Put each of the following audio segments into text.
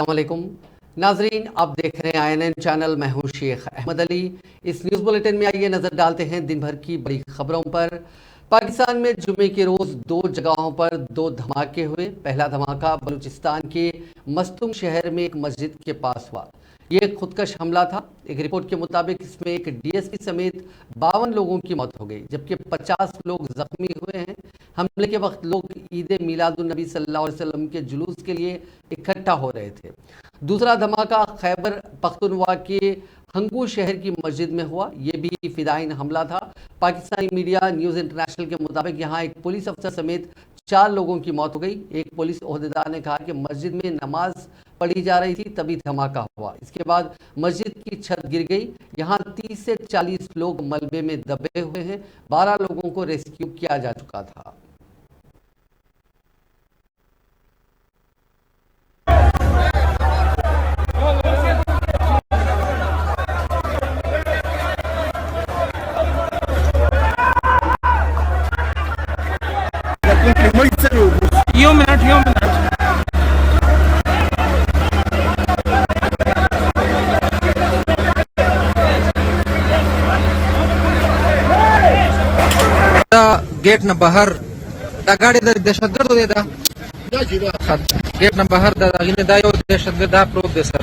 अस्सलाम वालेकुम नाजरीन, आप देख रहे हैं INN चैनल। मैं हूं शेख अहमद अली। इस न्यूज़ बुलेटिन में आइए नज़र डालते हैं दिन भर की बड़ी खबरों पर। पाकिस्तान में जुमे के रोज़ दो जगहों पर दो धमाके हुए। पहला धमाका बलूचिस्तान के मस्तूम शहर में एक मस्जिद के पास हुआ। ये एक खुदकश हमला था। एक रिपोर्ट के मुताबिक इसमें एक DSP समेत 52 लोगों की मौत हो गई, जबकि 50 लोग जख्मी हुए हैं। हमले के वक्त लोग ईद मिलादुन नबी सल्लल्लाहु अलैहि वसल्लम के जुलूस के लिए इकट्ठा हो रहे थे। दूसरा धमाका खैबर पख्तूनख्वा के हंगू शहर की मस्जिद में हुआ। ये भी फिदाइन हमला था। पाकिस्तानी मीडिया न्यूज़ इंटरनेशनल के मुताबिक यहाँ एक पुलिस अफसर समेत 4 लोगों की मौत हो गई। एक पुलिस ओहदेदार ने कहा कि मस्जिद में नमाज पढ़ी जा रही थी, तभी धमाका हुआ। इसके बाद मस्जिद की छत गिर गई। यहाँ 30 से 40 लोग मलबे में दबे हुए हैं। 12 लोगों को रेस्क्यू किया जा चुका था। Io me la गेट न बाहर दा गाडी दा दहशतगर्द होते दा गेट न बाहर दा गिने दा यो दहशतगर्द दा प्रोब दे सर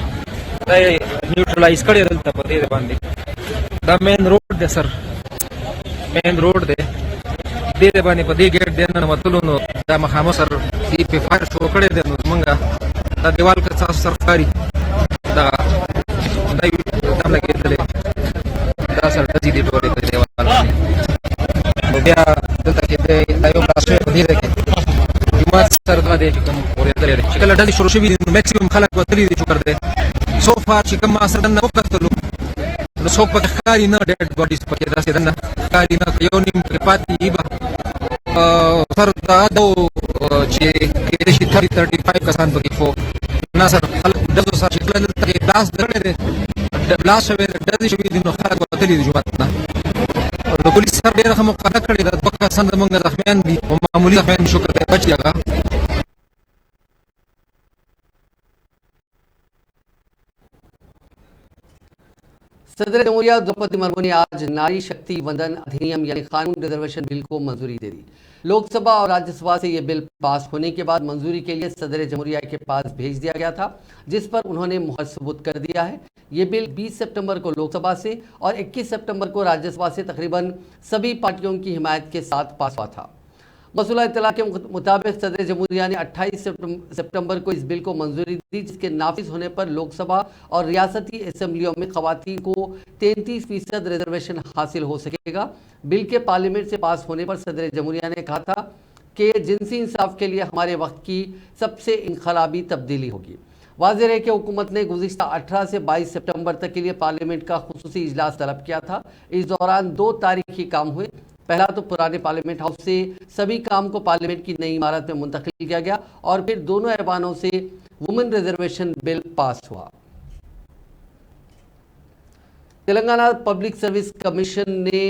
दा न्यूट्रलाइज करे दलता पते दे बांधी दा मेन रोड दे सर मेन रोड दे बानी पदी गेट दे न मतलूनो दा मखामो सर दी पे फायर शो करे दे मंगा दा दीवार का साफ सरकारी दा दम लगे दले दा सर दी दी टोरे दे दीवार dia data ke tayo paswe ni reke jumat sarga de chikam ore dare chikala dali shurushe bi maximum khalak wa tali de chukar de so far chikam asar dan na katlu no so pa khari na dead bodies pa ke dase dan khari na yonim kripati iba sar da do che ke shi 35 kasan pa ke fo na sar khalak dazo sar chikala ke blast dare de blast we dali shbi din khalak wa tali de jumat na police sir डेरा हम कदा खड़े दा पक्का संद मंगा जखमियान भी मामूली जखमियान शुक्र है बच गया। सदर जमहूरिया द्रौपदी मुर्मू ने आज नारी शक्ति वंदन अधिनियम यानी कानून रिजर्वेशन बिल को मंजूरी दे दी। लोकसभा और राज्यसभा से यह बिल पास होने के बाद मंजूरी के लिए सदर जमहूरिया के पास भेज दिया गया था, जिस पर उन्होंने मुहर सबूत कर दिया है। ये बिल 20 सितंबर को लोकसभा से और 21 सितंबर को राज्यसभा से तकरीबन सभी पार्टियों की हिमायत के साथ पास हुआ था। मसूला इत्तला के मुताबिक सदर जमहूरिया ने 28 सितंबर को इस बिल को मंजूरी दी, जिसके नाफिज होने पर लोकसभा और रियासती असम्बलियों में खवातीन को 33% रिजर्वेशन हासिल हो सकेगा। बिल के पार्लियामेंट से पास होने पर सदर जमहूरिया ने कहा था कि जिनसी इंसाफ के लिए हमारे वक्त की सबसे इनकलाबी तब्दीली होगी। वाज़ेह है कि हुकूमत ने गुज़िश्ता 18 से 22 सितंबर तक के लिए पार्लियामेंट का खुसूसी इजलास तलब किया था। इस दौरान 2 तारीखी काम हुए। पहला तो पुराने पार्लियामेंट हाउस से सभी काम को पार्लियामेंट की नई इमारत में मुंतकिल किया गया और फिर दोनों ऐवानों से वुमेन रिजर्वेशन बिल पास हुआ। तेलंगाना पब्लिक सर्विस कमीशन ने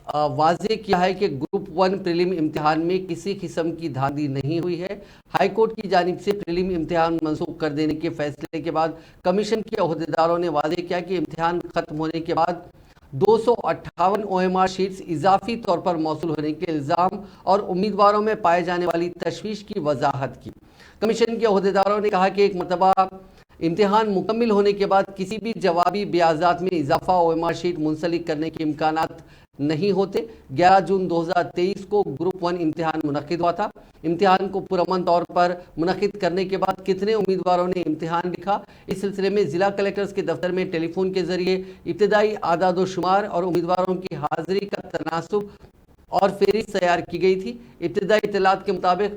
वाज़ेह किया है कि ग्रुप 1 प्रीलिम इम्तिहान में किसी किस्म की धांधली नहीं हुई है। हाईकोर्ट की जानिब से प्रीलिम इम्तिहान मंसूख कर देने के फैसले के बाद कमीशन के अहदेदारों ने वाज़ेह किया कि इम्तिहान खत्म होने के बाद 258 OMR शीट्स इजाफी तौर पर मौसूल होने के इल्ज़ाम और उम्मीदवारों में पाए जाने वाली तशवीश की वजाहत की। कमीशन के अहदेदारों ने कहा कि एक मरतबा इम्तिहान मुकम्मिल होने के बाद किसी भी जवाबी ब्याजात में इजाफा OMR शीट मुंसलिक करने के इम्कानात नहीं होते। 11 जून 2023 को ग्रुप 1 इम्तिहान मुनक्किद हुआ था। इम्तिहान को पुरअमन तौर पर मुनक्किद करने के बाद कितने उम्मीदवारों ने इम्तिहान लिखा, इस सिलसिले में ज़िला कलेक्टर्स के दफ्तर में टेलीफोन के जरिए इब्तदाई आदाद शुमार और उम्मीदवारों की हाजिरी का तनासुब और फहरिस्त तैयार की गई थी। इब्तदाई इत्तलात के मुताबिक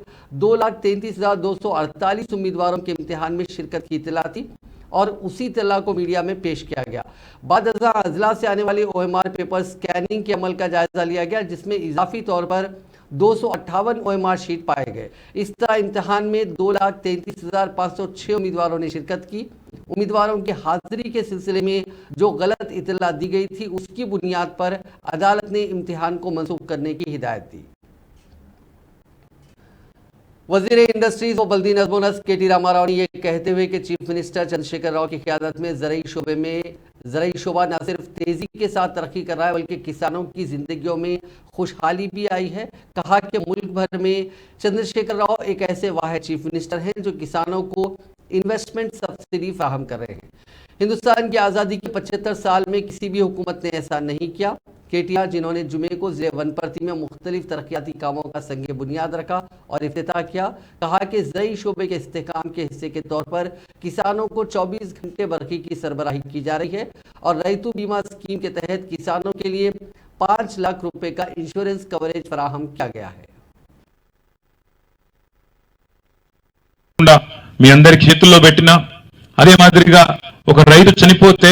2,33,248 उम्मीदवारों के इम्तिहान में शिरकत की इत्तला थी और उसी इत्तला को मीडिया में पेश किया गया। बाद अजला से आने वाली OMR पेपर स्कैनिंग के अमल का जायजा लिया गया, जिसमें इजाफी तौर पर 258 OMR शीट पाए गए। इस तरह इम्तिहान में 2,33,506 उम्मीदवारों ने शिरकत की। उम्मीदवारों की हाजिरी के सिलसिले में जो गलत इत्तला दी गई थी, उसकी बुनियाद पर अदालत ने इम्तिहान को मंसूख करने की हिदायत दी। वजीर इंडस्ट्रीज व बल्दी नजमोनस के.टी. रामाराव ने ये कहते हुए कि चीफ मिनिस्टर चंद्रशेखर राव की क़यादत में ज़रई शोबा न सिर्फ तेजी के साथ तरक्की कर रहा है बल्कि किसानों की जिंदगियों में खुशहाली भी आई है। कहा कि मुल्क भर में चंद्रशेखर राव एक ऐसे वाहिद चीफ मिनिस्टर हैं जो किसानों को इन्वेस्टमेंट सब्सिडी फराहम कर रहे हैं। हिंदुस्तान की आज़ादी के 75 साल में किसी भी हुकूमत ने ऐसा नहीं किया। केटीआर जिन्होंने जुमे को ज़िले वनपर्ती में मुख्तलिफ तरक्याती कामों का संग बुनियाद रखा और इफ्तिताह किया, कहा कि ज़रई शोबे के इस्तेहकाम के हिस्से के तौर पर किसानों को 24 घंटे बरक़ी की सरबराही की जा रही है और रैतु बीमा स्कीम के तहत किसानों के लिए 5 लाख रुपए का इंश्योरेंस कवरेज फराहम किया गया है। మీ అందరి చేతుల్లో పెట్టినా అదే మాదిరిగా ఒక రైతు చనిపోతే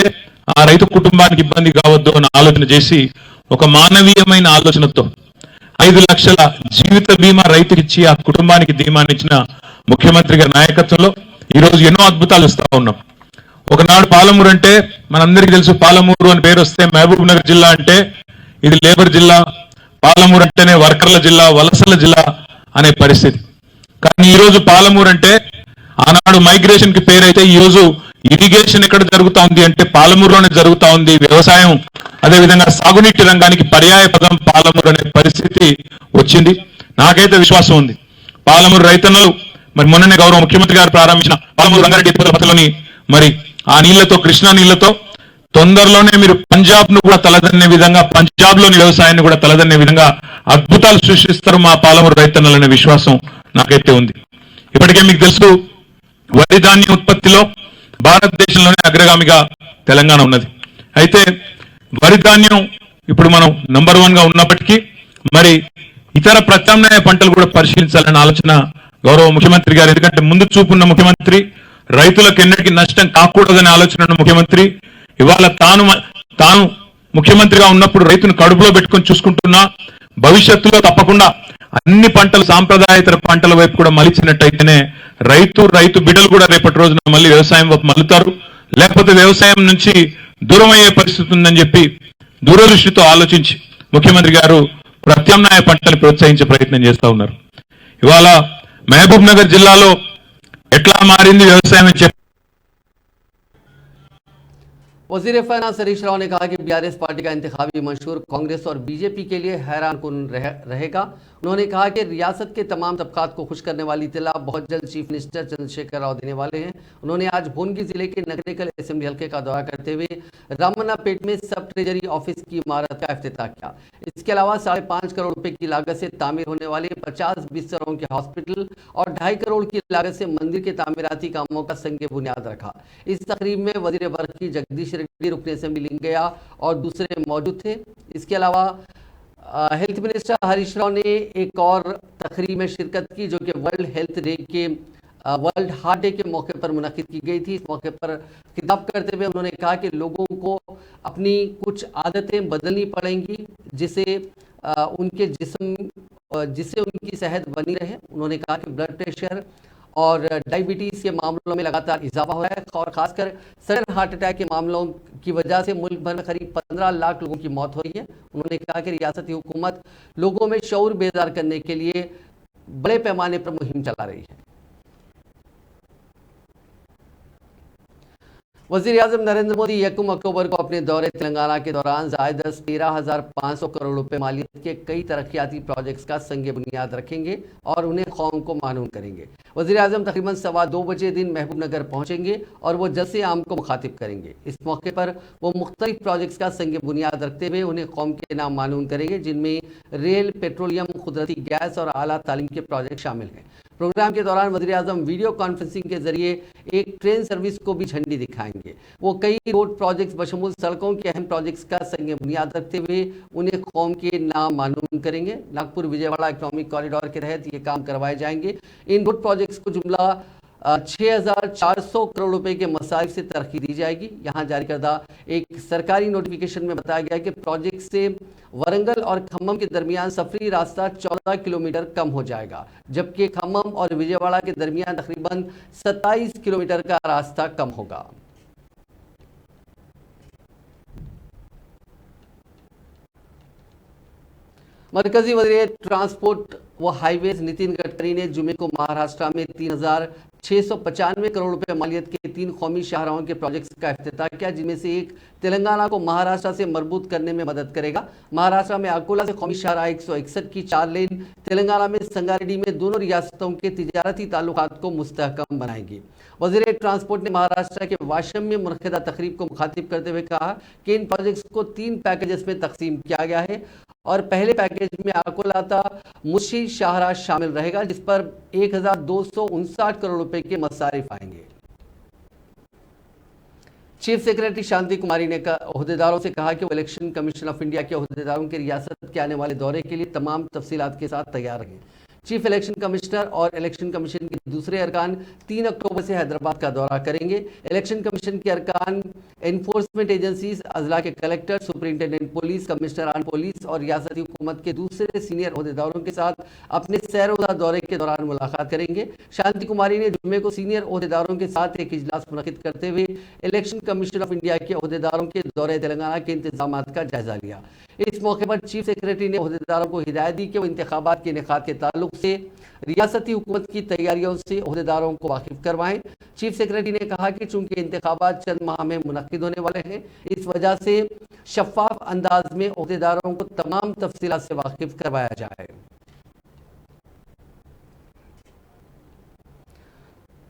ఆ రైతు కుటుంబానికి ఇబ్బంది కావద్దు అని ఆలోచన చేసి ఒక మానవీయమైన ఆలోచనతో 5 లక్షల జీవిత బీమా రైతుకిచ్చి ఆ కుటుంబానికి ధీమానిచ్చిన ముఖ్యమంత్రి గారి నాయకత్వంలో ఈ రోజు ఎన్నో అద్భుతాలు ఇస్తా ఉన్నాం. ఒకనాడు పాలమూరు అంటే మనందరికీ తెలుసు, పాలమూరు అని పేరు వస్తే మహబూబ్ నగర్ జిల్లా అంటే ఇది లేబర్ జిల్లా, పాలమూరు అంటేనే వర్కర్ల జిల్లా, వలసల జిల్లా అనే పరిస్థితి. కానీ ఈ రోజు పాలమూరు అంటే ఆనాడు మైగ్రేషన్ కి పేరైతే ఈ రోజు ఇరిగేషన్ ఎక్కడ జరుగుతా ఉంది అంటే పాలమూరులోనే జరుగుతా ఉంది. వ్యవసాయం అదేవిధంగా సాగునీటి రంగానికి పర్యాయ పదం పాలమూరు అనే పరిస్థితి వచ్చింది. నాకైతే విశ్వాసం ఉంది పాలమూరు రైతన్నలు మరి మొన్ననే గౌరవ ముఖ్యమంత్రి గారు ప్రారంభించిన పాలమూరు రంగారెడ్డి పథకంలోని మరి ఆ నీళ్లతో, కృష్ణా నీళ్లతో తొందరలోనే మీరు పంజాబ్ ను కూడా తలదన్నే విధంగా, పంజాబ్ లోని వ్యవసాయాన్ని కూడా తలదన్నే విధంగా అద్భుతాలు సృష్టిస్తారు మా పాలమూరు రైతన్నలనే విశ్వాసం నాకైతే ఉంది. ఇప్పటికే మీకు తెలుసు, వరి ధాన్యం ఉత్పత్తిలో భారతదేశంలోనే అగ్రగామిగా తెలంగాణ ఉన్నది. అయితే వరి ధాన్యం ఇప్పుడు మనం నంబర్ 1 గా ఉన్నప్పటికీ మరి ఇతర ప్రత్యామ్నాయ పంటలు కూడా పరిశీలించాలనే ఆలోచన గౌరవ ముఖ్యమంత్రి గారు, ఎందుకంటే ముందు చూపున్న ముఖ్యమంత్రి, రైతులకు ఎన్నటికీ నష్టం కాకూడదనే ఆలోచన ఉన్న ముఖ్యమంత్రి, ఇవాళ తాను ముఖ్యమంత్రిగా ఉన్నప్పుడు రైతును కడుపులో పెట్టుకొని చూసుకుంటున్నా భవిష్యత్తులో తప్పకుండా అన్ని పంటలు సాంప్రదాయేతర పంటల వైపు కూడా మలిచినట్టయితేనే రైతు బిడ్డలు కూడా రేపటి రోజున మళ్ళీ వ్యవసాయం వైపు మల్లుతారు, లేకపోతే వ్యవసాయం నుంచి దూరం అయ్యే పరిస్థితి ఉందని చెప్పి దూరదృష్టితో ఆలోచించి ముఖ్యమంత్రి గారు ప్రత్యామ్నాయ పంటలు ప్రోత్సహించే ప్రయత్నం చేస్తూ ఉన్నారు. ఇవాళ మహబూబ్ నగర్ జిల్లాలో ఎట్లా మారింది వ్యవసాయం అని చెప్పి वजीर फाइनेंस हरीश राव ने कहा कि बीआरएस पार्टी का इंतखाबी मंशूर कांग्रेस और बीजेपी के लिए हैरान कुन रहेगा। उन्होंने कहा कि रियासत के तमाम तबकात को खुश करने वाली इतला बहुत जल्द चीफ मिनिस्टर चंद्रशेखर राव देने वाले हैं। उन्होंने आज भोनगी जिले के नगरेकल असेंबली हल्के का दौरा करते हुए रामन्नापेट में सब ट्रेजरी ऑफिस की इमारत का इफ्तिताह किया। इसके अलावा 5.5 करोड़ रुपए की लागत से तामीर होने वाले 50 बिस्तरों के हॉस्पिटल और 2.5 करोड़ की लागत से मंदिर के तामीराती कामों का संग बुनियाद रखा। इस तकरीब में वजीर बरकी जगदीश रेड्डी रुकने असेंबली लिंगैया और दूसरे मौजूद थे। इसके अलावा हेल्थ मिनिस्टर हरीश राव ने एक और तकरीब में शिरकत की जो कि वर्ल्ड हार्ट डे के मौके पर मुनक्किद की गई थी। इस मौके पर खिताब करते हुए उन्होंने कहा कि लोगों को अपनी कुछ आदतें बदलनी पड़ेंगी जिससे उनकी सेहत बनी रहे। उन्होंने कहा कि ब्लड प्रेशर और डायबिटीज़ के मामलों में लगातार इजाफा हो रहा है और खासकर सडन हार्ट अटैक के मामलों की वजह से मुल्क भर में करीब 15 लाख लोगों की मौत हो रही है। उन्होंने कहा कि रियासती हुकूमत लोगों में शऊर बेदार करने के लिए बड़े पैमाने पर मुहिम चला रही है। वज़ीर आज़म नरेंद्र मोदी 1 अक्टूबर को अपने दौरे तेलंगाना के दौरान ज़ायदस 13,500 करोड़ रुपए मालियत के कई तरक्याती प्रोजेक्ट्स का संग बुनियाद रखेंगे और उन्हें कौम को मालूम करेंगे। वज़ीर आज़म तकरीबन 2:15 बजे दिन महबूब नगर पहुंचेंगे और वो जलसे आम को मुखातिब करेंगे। इस मौके पर वो मुख्तलिफ प्रोजेक्ट्स का संग बुनियाद रखते हुए उन्हें कौम के नाम मालूम करेंगे, जिनमें रेल, पेट्रोलियम, कुदरती गैस और आला तालीम के प्रोजेक्ट शामिल हैं। प्रोग्राम के दौरान वज़ीर आज़म वीडियो कॉन्फ्रेंसिंग के जरिए एक ट्रेन सर्विस को भी झंडी दिखाएंगे। वो कई रोड प्रोजेक्ट्स बशमूल सड़कों के अहम प्रोजेक्ट्स का संग बुनियाद रखते हुए उन्हें कौम के नाम मालूम करेंगे। नागपुर विजयवाड़ा इकोनॉमिक कॉरिडोर के तहत ये काम करवाए जाएंगे। इन रोड प्रोजेक्ट्स को जुमला 6,400 करोड़ रुपए के मसाइफ से तरक्की दी जाएगी। यहाँ जारी करदा एक सरकारी नोटिफिकेशन में बताया गया कि प्रोजेक्ट से वरंगल और खम्मम के दरमियान सफरी रास्ता 14 किलोमीटर कम हो जाएगा, जबकि खम्मम और विजयवाड़ा के दरमियान तकरीबन 27 किलोमीटर का रास्ता कम होगा। मरकजी वज़ीर ट्रांसपोर्ट व हाईवेज नितिन गडकरी ने जुमे को महाराष्ट्र में 3,695 करोड़ रुपए मालियत के 3 कौमी शाहराहों के प्रोजेक्ट्स का इफ्तिताह किया, जिनमें से एक तेलंगाना को महाराष्ट्र से मजबूत करने में मदद करेगा। महाराष्ट्र में अकोला से कौमी शाहराह 161 की 4 लेन तेलंगाना में संगारेड्डी में दोनों रियासतों के तिजारती ताल्लुकात को मुस्तहकम बनाएंगी। वज़ीर ट्रांसपोर्ट ने महाराष्ट्र के वाशम में मुनक़िदा तकरीब को मुखातिब करते हुए कहा कि इन प्रोजेक्ट्स को 3 पैकेजेस में तकसीम किया गया है और पहले पैकेज में अकोला मुशी शाहराह शामिल रहेगा, जिस पर 1,259 करोड़ रुपए के मसारिफ आएंगे। चीफ सेक्रेटरी शांति कुमारी ने ओहदेदारों से कहा कि वो इलेक्शन कमीशन ऑफ इंडिया के ओहदेदारों के रियासत के आने वाले दौरे के लिए तमाम तफसीलात के साथ तैयार रहें। चीफ इलेक्शन कमिश्नर और इलेक्शन कमीशन के दूसरे अरकान 3 अक्टूबर से हैदराबाद का दौरा करेंगे। इलेक्शन कमीशन के अरकान एनफोर्समेंट एजेंसीज, अजला के कलेक्टर, सुपरिंटेंडेंट पुलिस, कमिश्नर आन पुलिस और रियासती हुकूमत के दूसरे सीनियर ओहदेदारों के साथ अपने सैर-ओ-ज़ा दौरे के दौरान मुलाकात करेंगे। शांति कुमारी ने जुम्मे को सीनियर ओहदेदारों के साथ एक इजलास मुनक़िद करते हुए इलेक्शन कमीशन ऑफ इंडिया के ओहदेदारों के दौरे तेलंगाना के इंतजामात का जायजा लिया। इस मौके पर चीफ सेक्रेटरी ने ओहदेदारों को हिदायत दी कि वो इंतखाबात के इनेकाद के ताल्लुक से रियासती हुकूमत की तैयारियों से ओहदेदारों को वाकिफ करवाएं। चीफ सेक्रेटरी ने कहा कि चूंकि इंतखाबात चंद माह में मुनक्किद होने वाले हैं, इस वजह से शफाफ अंदाज में ओहदेदारों को तमाम तफसीलात से वाकिफ करवाया जाए।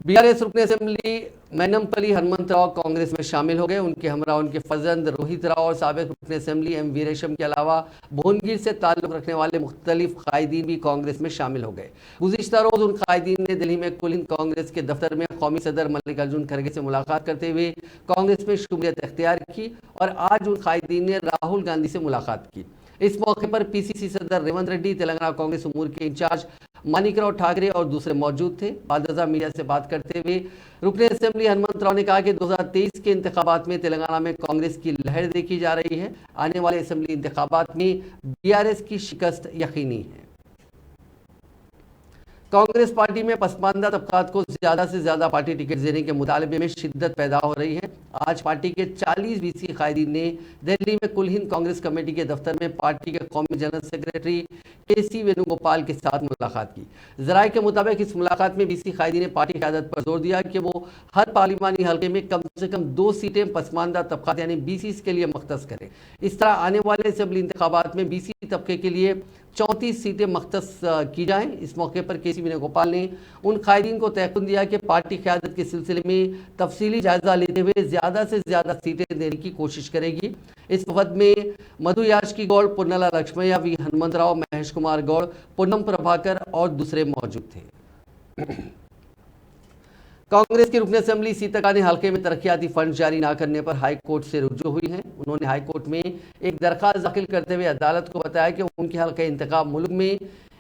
बीआरएस रुकन असेंबली मैनमपल्ली हनुमंतराव कांग्रेस में शामिल हो गए। उनके हमरा उनके फजंद रोहित राव और साबिक रुकन असेंबली एम वीरेशम के अलावा भुवनगिर से ताल्लुक रखने वाले मुख्तलिफ कायदीन भी कांग्रेस में शामिल हो गए। गुज़िश्ता रोज उन कायदीन ने दिल्ली में कुल हिंद कांग्रेस के दफ्तर में कौमी सदर मल्लिकार्जुन खड़गे से मुलाकात करते हुए कांग्रेस में शुमूलियत इख्तियार की और आज उन कायदीन ने राहुल गांधी से मुलाकात की। इस मौके पर पीसीसी सदर रेवंत रेड्डी, तेलंगाना कांग्रेस उमूर के इंचार्ज मानिकराव ठाकरे और दूसरे मौजूद थे। बादशाह मीडिया से बात करते हुए रुकन असेंबली हनुमंतराव ने कहा कि 2023 के इंतखाबात में तेलंगाना में कांग्रेस की लहर देखी जा रही है। आने वाले असेंबली इंतखाबात में बीआरएस की शिकस्त यकीनी है। कांग्रेस पार्टी में पसमानदा तबकात को ज्यादा से ज्यादा पार्टी टिकट देने के मुतालबे में शिद्दत पैदा हो रही है। आज पार्टी के 40 बीसी कायदीन ने दिल्ली में कुल हिंद कांग्रेस कमेटी के दफ्तर में पार्टी के कौमी जनरल सेक्रेटरी केसी वेणुगोपाल के साथ मुलाकात की। जराये के मुताबिक इस मुलाकात में बीसी कायदीन ने पार्टी क़यादत पर जोर दिया कि वो हर पार्लिमानी हल्के में कम से कम 2 सीटें पसमानदा तबकात यानी बीसी के लिए मख्तस करें। इस तरह आने वाले असेंबली इंतखाबात में बीसी तबके के लिए 34 सीटें मख्तस की जाएं। इस मौके पर केसी वेणुगोपाल ने उन कायदीन को तयक़ुन दिया कि पार्टी क़यादत के सिलसिले में तफसीली जायजा लेते हुए ज़्यादा से ज़्यादा सीटें देने की कोशिश करेगी। इस वफद में मधु याचकी गौड़, पुन्नला लक्ष्मैया, वी हनुमंतराव, महेश कुमार गौड़, पूनम प्रभाकर और दूसरे मौजूद थे। कांग्रेस की रुकन असेंबली सीताकानी हल्के में तरक्याती फंड जारी न करने पर हाई कोर्ट से रुजू हुई हैं। उन्होंने हाई कोर्ट में एक दरख्वास्त दाखिल करते हुए अदालत को बताया कि उनके हल्के इंतखाब मुल्क में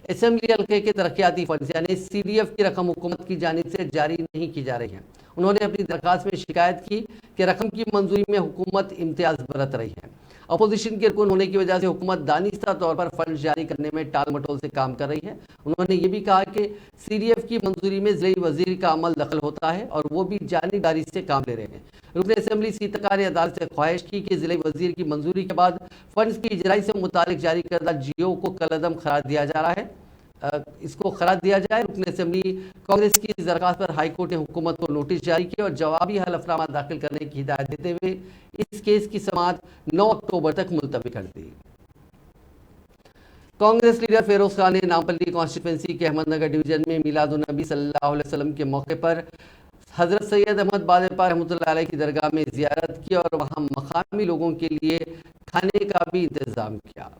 असेंबली हल्के के तरक्याती फंड यानी CDF की रकम हुकूमत की जानिब से जारी नहीं की जा रही है। उन्होंने अपनी दरख्वास्त में शिकायत की कि रकम की मंजूरी में हुकूमत इम्तियाज बरत रही है। अपोजिशन के रुकन होने की वजह से हुकूमत दानिस्ता तौर पर फंड जारी करने में टाल मटोल से काम कर रही है। उन्होंने ये भी कहा कि CDF की मंजूरी में ज़िले वजीर का अमल दखल होता है और वो भी जानिबदारी से काम ले रहे हैं। रुकन असेंबली सीताकानी ने अदालत से ख्वाहिश की कि ज़िले वजीर की मंजूरी के बाद फंड्स की इजराई से मुतालिक जारी करदा GO को कलअदम करार दिया जा रहा है, इसको करार दिया जाए। रुकन असेंबली कांग्रेस की इस दरख्वास्त पर हाईकोर्ट ने हुकूमत को नोटिस जारी किया और जवाबी हलफनामा दाखिल करने की हिदायत देते हुए इस केस की समाअत 9 अक्टूबर तक मुलतवी कर दी। कांग्रेस लीडर फेरोज खान ने नामपल्ली कॉन्स्टिट्यूंसी के अहमदनगर डिवीजन में मिलादुन्नबी सल्लल्लाहु अलैहि वसल्लम के मौके पर हजरत सैयद अहमद बादेपा रहमतुल्लाह अलैह की दरगाह में जियारत की और वहां मकामी लोगों के लिए खाने का भी इंतजाम किया।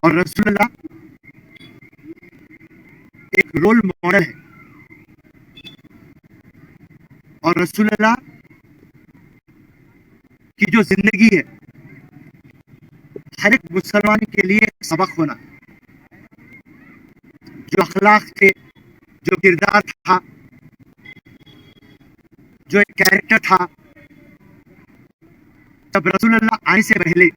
और रसूलुल्लाह एक रोल मॉडल है और रसूलुल्लाह की जो जिंदगी है हर एक मुसलमान के लिए एक सबक होना, जो अखलाक थे, जो किरदार था, जो एक कैरेक्टर था। जब रसूलुल्लाह आने से पहले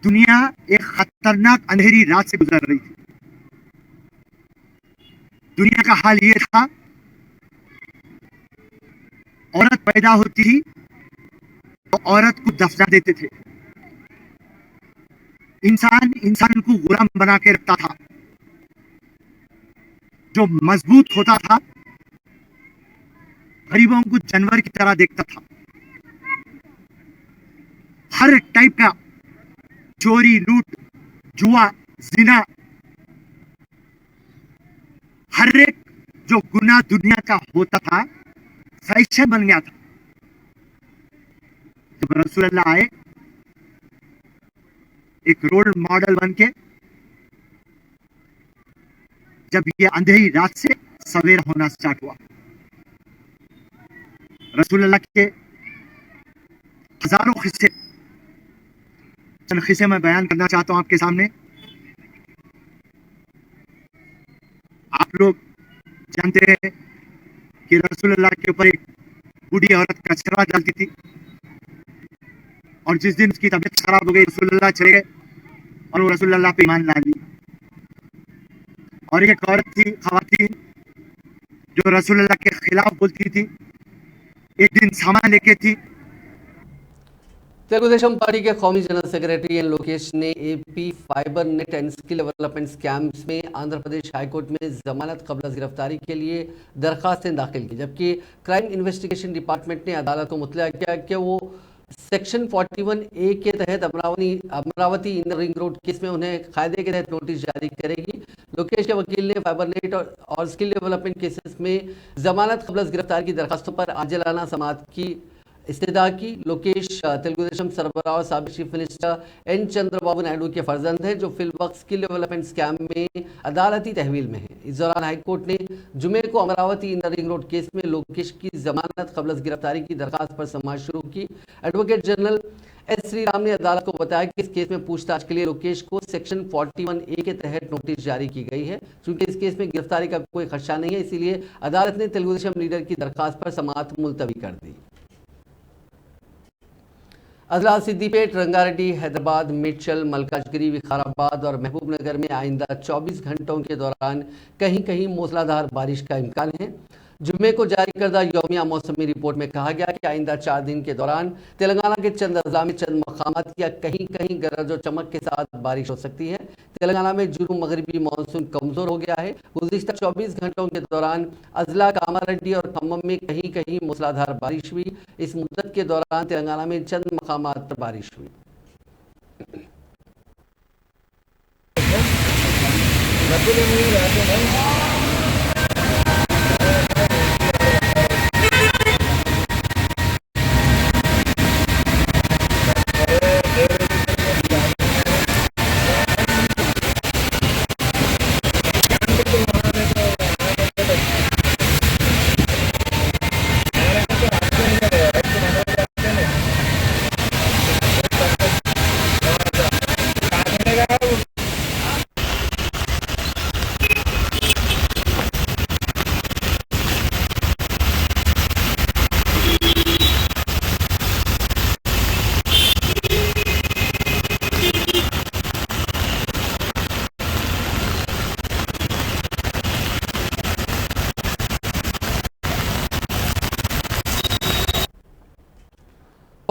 दुनिया एक खतरनाक अंधेरी रात से गुजर रही थी। दुनिया का हाल ये था, औरत पैदा होती थी तो औरत को दफना देते थे, इंसान को गुलाम बना के रखता था। जो मजबूत होता था गरीबों को जानवर की तरह देखता था। हर टाइप का चोरी, लूट, जुआ, जिना, हर एक जो गुनाह दुनिया का होता था फैशन बन गया था। जब रसूलुल्लाह आए एक रोल मॉडल बन के, जब ये अंधेरी रात से सवेरा होना स्टार्ट हुआ, रसूलुल्लाह के हजारों किस्से, चंद किस्से मैं बयान करना चाहता हूं आपके सामने। आप लोग जानते हैं कि रसूलुल्लाह के ऊपर एक बूढ़ी औरत कचरा डालती थी और जिस दिन उसकी तबीयत खराब हो गई रसूलुल्लाह चले गए और वो रसूलुल्लाह पे ईमान ला ली। और एक औरत थी, खवातीन, जो रसूलुल्लाह के खिलाफ बोलती थी। एक दिन सामान लेके थी। तेलुगुदेशम पार्टी के कौमी जनरल सेक्रेटरी एन लोकेश ने AP fibre net and skill development scams में आंध्र प्रदेश हाईकोर्ट में जमानत कबल गिरफ्तारी के लिए दरखास्तें दाखिल की, जबकि क्राइम इन्वेस्टिगेशन डिपार्टमेंट ने अदालत को मुतला किया कि वो सेक्शन 41A के तहत Amravati inner ring road case में उन्हें कायदे के तहत नोटिस जारी करेगी। लोकेश के वकील ने फाइबरनेट और स्किल डेवलपमेंट केसेस में जमानत कबल गिरफ्तारी की दरखास्तों पर आजिलाना समाअत की इस्तदा की। लोकेश तेलुगुदेशम सरबराह और साबिक chief minister N Chandrababu Naidu के फर्जंद हैं, जो फिलवक्त स्किल डेवलपमेंट स्कैम में अदालती तहवील में हैं। इस दौरान हाईकोर्ट ने जुमे को Amravati inner ring road case में लोकेश की जमानत कबल गिरफ्तारी की दरखास्त पर समाअत शुरू की। एडवोकेट जनरल एस श्रीराम ने अदालत को बताया कि इस केस में पूछताछ के लिए लोकेश को सेक्शन 41A के तहत नोटिस जारी की गई है। चूंकि इस केस में गिरफ्तारी का कोई खदशा नहीं है, इसीलिए अदालत ने तेलुगुदेशम लीडर की दरखास्त पर समाअत मुलतवी कर दी। अजला, सिद्दीपेट, रंगारेड्डी, हैदराबाद, मेडचल, मलकाजगिरी, विकाराबाद और महबूबनगर में आइंदा 24 घंटों के दौरान कहीं कहीं मूसलाधार बारिश का इम्कान है। जुम्मे को जारी करदा यौमिया मौसमी रिपोर्ट में कहा गया कि आइंदा 4 दिन के दौरान तेलंगाना के चंद अजला में चंद मकामात या कहीं कहीं गरज और चमक के साथ बारिश हो सकती है। तेलंगाना में जुनूब मगरबी मानसून कमजोर हो गया है। गुज़िश्ता 24 घंटों के दौरान अजला, कामारेड्डी और खम्मम में कहीं कहीं मूसलाधार बारिश हुई। इस मुद्दत के दौरान तेलंगाना में चंद मकामात पर बारिश हुई।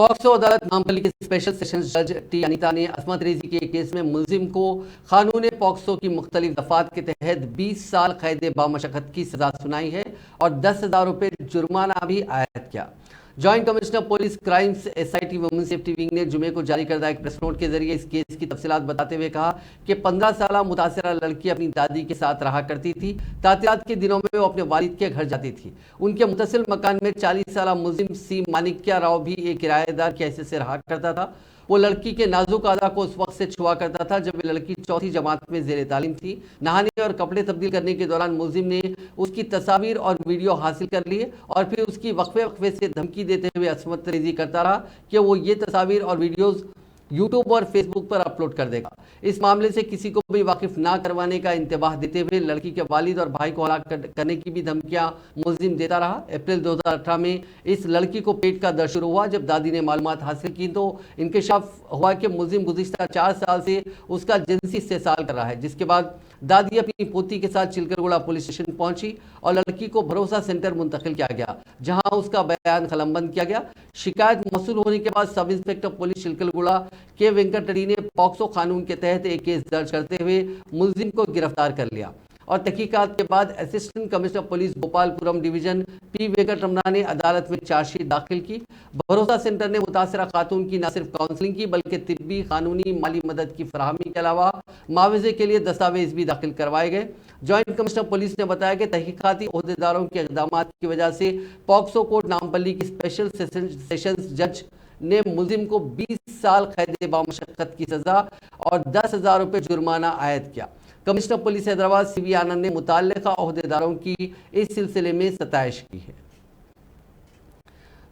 पॉक्सो अदालत नामपल्ली के स्पेशल सेशंस जज टी अनीता ने असमत रेजी के केस में मुलजिम को कानून पॉक्सो की मुख्तलिफ दफात के तहत 20 साल कैद बामशक्कत की सजा सुनाई है और 10,000 रुपये जुर्माना भी आयद किया। Joint commissioner police crimes SIT women safety wing ने जुमे को जारी करदा एक प्रेस नोट के जरिए इस केस की तफसीलात बताते हुए कहा कि 15 साल मुतासरा लड़की अपनी दादी के साथ रहा करती थी। तातीलात के दिनों में वो अपने वालिद के घर जाती थी। उनके मुतसिल मकान में 40 साल मुलजिम सी मानिक्या राव भी एक किराएदार की हैसियत से रहा करता था। वो लड़की के नाजुक आधा को उस वक्त से छुआ करता था जब वे लड़की चौथी जमात में जेर तालीम थी। नहाने और कपड़े तब्दील करने के दौरान मुलजिम ने उसकी तस्वीर और वीडियो हासिल कर लिए और फिर उसकी वक्फे वक्फे से धमकी देते हुए असमत रेजी करता रहा कि वो ये तस्वीर और वीडियोज़ यूट्यूब और फेसबुक पर अपलोड कर देगा। इस मामले से किसी को भी वाकिफ ना करवाने का इंतबाह देते हुए लड़की के वालिद और भाई को हलाक करने की भी धमकियां मुलजिम देता रहा। अप्रैल 2018 में इस लड़की को पेट का दर्द शुरू हुआ। जब दादी ने मालूमात हासिल की तो इंकशाफ हुआ कि मुलजिम गुज़िश्ता 4 साल से उसका जिनसी इस्तेसाल कर रहा है, जिसके बाद दादी अपनी पोती के साथ चिलकरगुड़ा पुलिस स्टेशन पहुंची और लड़की को भरोसा सेंटर मुंतकिल किया गया, जहां उसका बयान कलमबंद किया गया। शिकायत मौसूल होने के बाद सब इंस्पेक्टर पुलिस चिलकरगुड़ा के वेंकट रेड्डी ने पॉक्सो कानून के तहत एक केस दर्ज करते हुए मुलजिम को गिरफ्तार कर लिया और तहकीकात के बाद assistant commissioner police Gopalapuram division P Venkat Ramana ने अदालत में चार्जशीट दाखिल की। भरोसा सेंटर ने मुतासरा खातून की न सिर्फ काउंसलिंग की बल्कि तिब्बी, कानूनी, माली मदद की फराहमी के अलावा मुआवजे के लिए दस्तावेज भी दाखिल करवाए गए। जॉइंट कमिश्नर पुलिस ने बताया कि तहकीकाती ओहदेदारों के इक़दामात की वजह से पॉक्सो कोर्ट नामपल्ली की स्पेशल सेशंस जज ने मुलजिम को 20 साल कैद बामशक्कत की सजा और 10,000 रुपये जुर्माना आयद किया। कमिश्नर पुलिस हैदराबाद CV आनंद ने मुतल्लिका ओहदेदारों की इस सिलसिले में सताइश की है।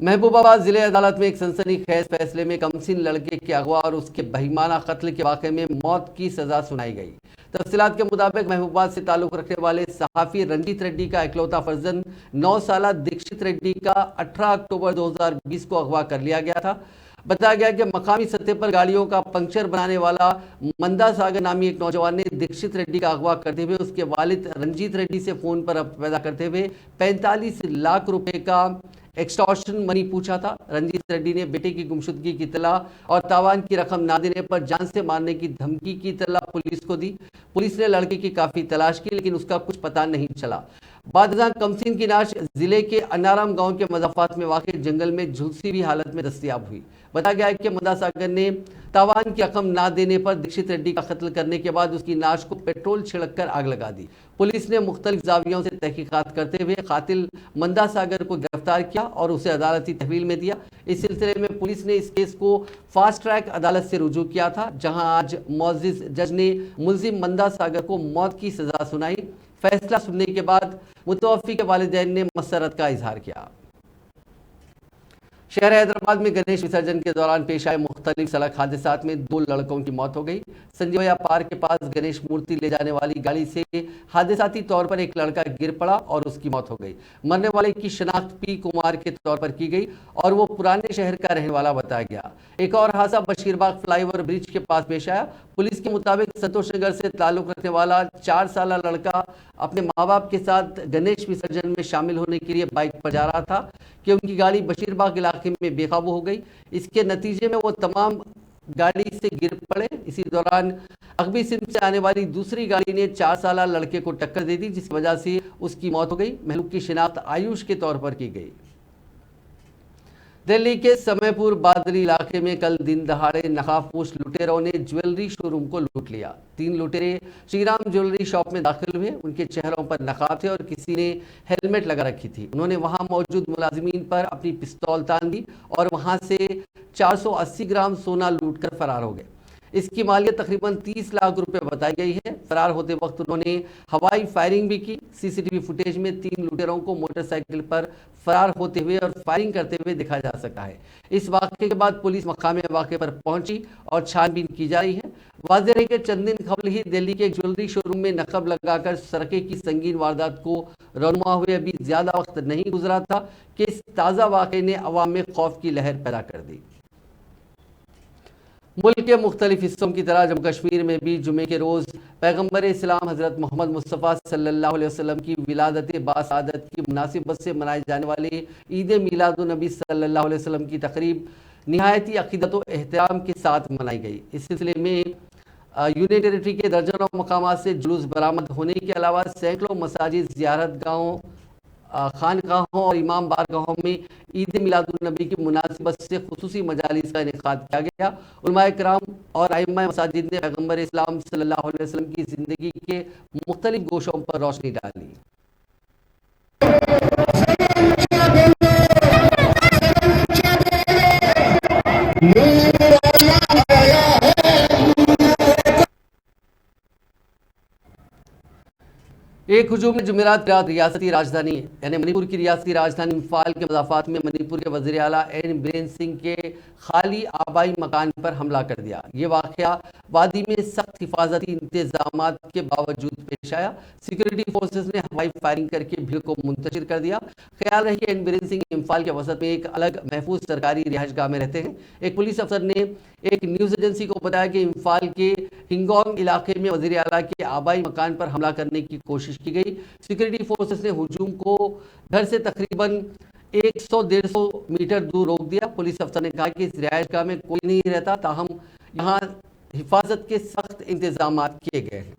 महबूबाबाद जिले अदालत में एक सनसनीखेज फैसले में कमसिन लड़के के अगवा और उसके बहिमाना कत्ल के वाक़े में मौत की सजा सुनाई गई। तफसीलात के मुताबिक महबूबाबाद से ताल्लुक़ रखने वाले सहाफ़ी रंजीत रेड्डी का इकलौता फर्जंद 9 साला दीक्षित रेड्डी का 18 अक्टूबर 2020 को अगवा कर लिया गया था। बताया गया कि मकामी सतह पर गाड़ियों का पंक्चर बनाने वाला मंदा सागर नामी एक नौजवान ने दीक्षित रेड्डी का अगवा करते हुए उसके वालिद रंजीत रेड्डी से फ़ोन पर पैदा करते हुए 45 लाख रुपए का एक्सटॉर्शन मनी पूछा था। रंजीत रेड्डी ने बेटे की गुमशुदगी की इत्तला और तावान की रकम ना देने पर जान से मारने की धमकी की इत्तला पुलिस को दी। पुलिस ने लड़के की काफ़ी तलाश की लेकिन उसका कुछ पता नहीं चला। बादशाह कमसिन की नाश जिले के अनाराम गांव के मज़ाफ़ात में वाक़ जंगल में झुलसी हुई हालत में दस्तियाब हुई। बताया गया है कि मंदा सागर ने तावान की रकम ना देने पर दीक्षित रेड्डी का कत्ल करने के बाद उसकी नाश को पेट्रोल छिड़क कर आग लगा दी। पुलिस ने मुख्तलिफ जावियों से तहकीकात करते हुए कातिल मंदा सागर को गिरफ्तार किया और उसे अदालती तहवील में दिया। इस सिलसिले में पुलिस ने इस केस को फास्ट ट्रैक अदालत से रुजू किया था, जहां आज मुअज़्ज़िज़ जज ने मुलजिम मंदा सागर को मौत की सजा सुनाई। फैसला सुनने के बाद मुतवफ़्फ़ी के वालिदैन ने मसरत का इजहार किया। शहर हैदराबाद में गणेश विसर्जन के दौरान पेश आए मुख्तलिफ सड़क हादसात में 2 लड़कों की मौत हो गई। संजीवया पार्क के पास गणेश मूर्ति ले जाने वाली गाड़ी से हादसाती तौर पर एक लड़का गिर पड़ा और उसकी मौत हो गई। मरने वाले की शनाख्त P कुमार के तौर पर की गई और वो पुराने शहर का रहने वाला बताया गया। एक और हादसा बशीरबाग फ्लाईओवर ब्रिज के पास पेश आया। पुलिस के मुताबिक संतोष नगर से ताल्लुक रखने वाला 4 साल लड़का अपने माँ बाप के साथ गणेश विसर्जन में शामिल होने के लिए बाइक पर जा रहा था कि उनकी गाड़ी बशीरबाग इलाके में बेकाबू हो गई। इसके नतीजे में वो तमाम गाड़ी से गिर पड़े। इसी दौरान अगबी सिंध से आने वाली दूसरी गाड़ी ने 4 साल लड़के को टक्कर दे दी, जिस वजह से उसकी मौत हो गई। महलूक की शिनाख्त आयुष के तौर पर की गई। दिल्ली के समयपुर बादली इलाके में कल दिन दहाड़े नकाबपोश लुटेरों ने ज्वेलरी शोरूम को लूट लिया। 3 लुटेरे श्रीराम ज्वेलरी शॉप में दाखिल हुए। उनके चेहरों पर नकाब थे और किसी ने हेलमेट लगा रखी थी। उन्होंने वहां मौजूद मुलाजिमीन पर अपनी पिस्तौल तान दी और वहां से 480 ग्राम सोना लूटकर फरार हो गए। इसकी मालियत तकरीबन 30 लाख रुपए बताई गई है। फरार होते वक्त उन्होंने हवाई फायरिंग भी की। CCTV फुटेज में 3 लुटेरों को मोटरसाइकिल पर फरार होते हुए और फायरिंग करते हुए देखा जा सकता है। इस वाक़े के बाद पुलिस मकाम वाक़े पर पहुंची और छानबीन की जा रही है। वाज़ेह है कि चंद दिन कबल ही दिल्ली के एक ज्वेलरी शोरूम में नकब लगाकर सरके की संगीन वारदात को रौनुमा हुए अभी ज्यादा वक्त नहीं गुजरा था कि इस ताज़ा वाक़े ने अवाम में खौफ की लहर पैदा कर दी। मुल्क के मुख्तलिफ हिस्सों की तरह जम्मू कश्मीर में भी जुमे के रोज़ पैगम्बर इस्लाम हज़रत मोहम्मद मुस्तफ़ा सल्लल्लाहु अलैहि वसल्लम की विलादत बासादत की मुनासिबत से मनाए जाने वाले ईद मिलादुन्नबी सल्लल्लाहु अलैहि वसल्लम की तकरीब निहायती अकीदत व एहतराम के साथ मनाई गई। इस सिलसिले में यूनियन टेरिटरी के दर्जनों मकामात से जुलूस बरामद होने के अलावा सैकड़ों मसाजिद, ज़ियारत गाहों, खानकाहों और इमाम बारगाहों में ईद मिलादुन्नबी की मुनासिबत से खुसूसी मजालिस का इनेकाद किया गया। उलमाए किराम और आइम्मा मसाजिद ने पैगम्बर इस्लाम सल्लल्लाहु अलैहि वसल्लम की ज़िंदगी के मुख्तलिफ गोशों पर रोशनी डाली। एक हुजूम में जुमेरात रात रियासती राजधानी यानी मणिपुर की रियासती राजधानी इम्फाल के मज़ाफ़ात में मणिपुर के वज़ीर आला एन बीरेन सिंह के खाली आबाई मकान पर हमला कर दिया। ये वाक़या वादी में सख्त हिफाजती इंतजामात के बावजूद पेश आया। सिक्योरिटी फोर्सेस ने हवाई फायरिंग करके भीड़ को मुंतशिर कर दिया। ख्याल रहे एन बीरेन सिंह इम्फाल के वसत में एक अलग महफूज सरकारी रिहाइशगाह में रहते हैं। एक पुलिस अफसर ने एक न्यूज़ एजेंसी को बताया कि इम्फाल के हिंगोंग इलाके में वज़ीर आला के आबाई मकान पर हमला करने की कोशिश की गई। सिक्योरिटी फोर्सेस ने हुजूम को घर से तकरीबन 100-150 मीटर दूर रोक दिया। पुलिस अफसर ने कहा कि इस रिहाइशगाह में कोई नहीं रहता, ताहम यहाँ हिफाजत के सख्त इंतजाम किए गए हैं।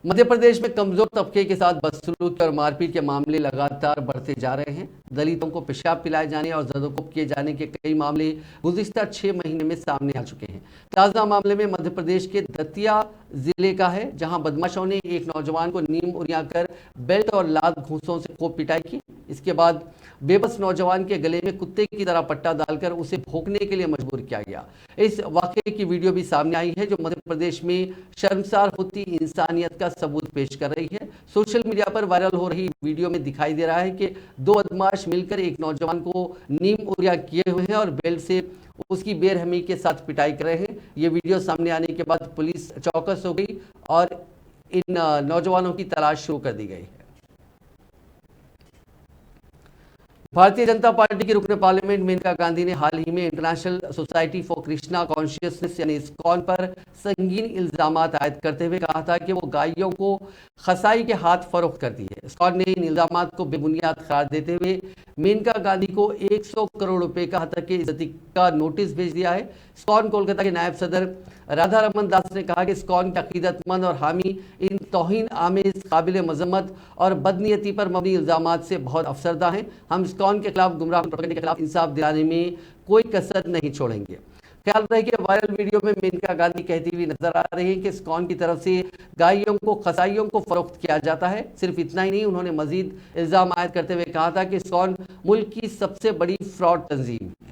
मध्य प्रदेश में कमजोर तबके के साथ बदसलूकी और मारपीट के मामले लगातार बढ़ते जा रहे हैं। दलितों को पेशाब पिलाए जाने और जदोकोप किए जाने के कई मामले गुज़िश्ता 6 महीने में सामने आ चुके हैं। ताज़ा मामले में मध्य प्रदेश के दतिया जिले का है, जहां बदमाशों ने एक नौजवान को नीम उरियाकर बेल्ट और लात घूंसों से खूब पिटाई की। इसके बाद बेबस नौजवान के गले में कुत्ते की तरह पट्टा डालकर उसे भौंकने के लिए मजबूर किया गया। इस वाक़े की वीडियो भी सामने आई है, जो मध्य प्रदेश में शर्मसार होती इंसानियत का सबूत पेश कर रही है। सोशल मीडिया पर वायरल हो रही वीडियो में दिखाई दे रहा है कि 2 बदमाश मिलकर एक नौजवान को नीम उरिया किए हुए हैं और बेल्ट से उसकी बेरहमी के साथ पिटाई कर रहे हैं। ये वीडियो सामने आने के बाद पुलिस चौकस हो गई और इन नौजवानों की तलाश शुरू कर दी गई है। भारतीय जनता पार्टी की रुकन पार्लियामेंट मेनका गांधी ने हाल ही में international society for Krishna consciousness यानी इस्कॉन पर संगीन इल्जामात आयद करते हुए कहा था कि वो गायों को खसाई के हाथ फरोख्त करती है। इस्कॉन ने इन इल्जामात को बेबुनियाद करार देते हुए मेनका गांधी को 100 करोड़ रुपए का हद तक के इज्जती का नोटिस भेज दिया है। इस्कॉन कोलकाता के नायब सदर राधा रमन दास ने कहा कि इस्कॉन के अकीदतमंद और हामी इन तौहीन आमेज, काबिल मजम्मत और बदनीयती पर मबनी इल्जामात से बहुत अफसरदा हैं। हम इस्कॉन के खिलाफ गुमराह प्रोपेगेंडा के खिलाफ इंसाफ दिलाने में कोई कसर नहीं छोड़ेंगे। ख्याल रहे कि वायरल वीडियो में मेनका गांधी कहती हुई नजर आ रही है कि इस्कॉन की तरफ से गायों को, खसाइयों को फरोख्त किया जाता है। सिर्फ इतना ही नहीं, उन्होंने मजीद इल्जाम आयद करते हुए कहा था कि इस्कॉन मुल्क की सबसे बड़ी फ्रॉड तंजीम है।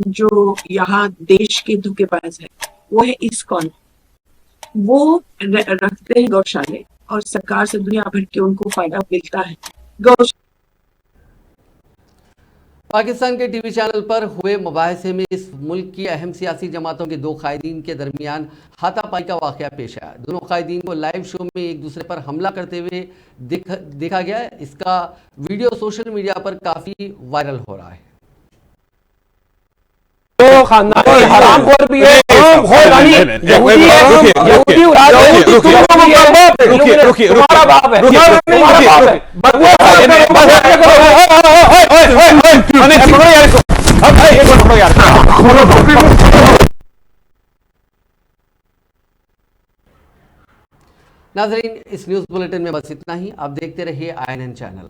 जो यहाँ देश के धोखेबाज है वो है इस्कॉन। वो रखते हैं गौशाले और सरकार से दुनिया भर के उनको फायदा मिलता है। पाकिस्तान के टीवी चैनल पर हुए मुबाहिसे में इस मुल्क की अहम सियासी जमातों के 2 कायदीन के दरमियान हाथापाई का वाक़या पेश आया। दोनों कायदीन को लाइव शो में एक दूसरे पर हमला करते हुए देखा गया। इसका वीडियो सोशल मीडिया पर काफ़ी वायरल हो रहा है। हरामखोर भी है, यहूदी है, यहूदी तुम्हारा बाप है, नाज़रीन, इस न्यूज़ बुलेटिन में बस इतना ही। आप देखते रहिए INN चैनल।